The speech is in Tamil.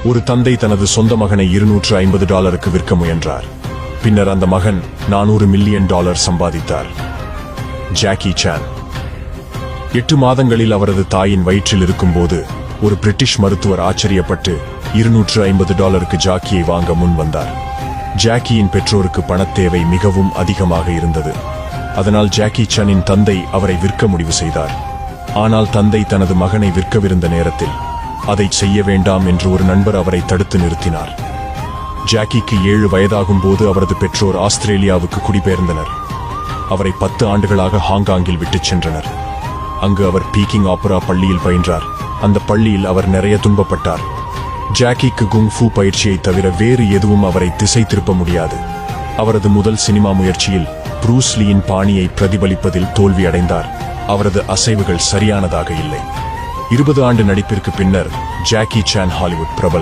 ஒரு தந்தை தனது சொந்த மகனை $250 விற்க முயன்றார். பின்னர் அந்த மகன் $400 மில்லியன் சம்பாதித்தார். ஜாக்கி சான் 8 மாதங்களில் அவரது தாயின் வயிற்றில் இருக்கும்போது ஒரு பிரிட்டிஷ் மருத்துவர் ஆச்சரியப்பட்டு $250 ஜாக்கியை வாங்க முன் வந்தார். ஜாக்கியின் பெற்றோருக்கு பணத் தேவை மிகவும் அதிகமாக இருந்தது. அதனால் ஜாக்கி சானின் தந்தை அவரை விற்க முடிவு செய்தார். ஆனால் தந்தை தனது மகனை விற்கவிருந்த நேரத்தில் அதை செய்ய வேண்டாம் என்று ஒரு நண்பர் அவரை தடுத்து நிறுத்தினார். ஜாக்கிக்கு 7 வயதாகும் போது அவரது பெற்றோர் ஆஸ்திரேலியாவுக்கு குடிபெயர்ந்தனர். அவரை 10 ஆண்டுகளாக ஹாங்காங்கில் விட்டுச் சென்றனர். அங்கு அவர் பீக்கிங் ஆப்பரா பள்ளியில் பயின்றார். அந்த பள்ளியில் அவர் நிறைய துன்பப்பட்டார். ஜாக்கிக்கு குங்ஃபூ பயிற்சியை தவிர வேறு எதுவும் அவரை திசை திருப்ப முடியாது. அவரது முதல் சினிமா முயற்சியில் ப்ரூஸ் லீயின் பாணியை பிரதிபலிப்பதில் தோல்வியடைந்தார். அவரது அசைவுகள் சரியானதாக இல்லை. 20 ஆண்டு நடிப்பிற்கு பின்னர் ஜாக்கி சான் ஹாலிவுட் பிரபலம்.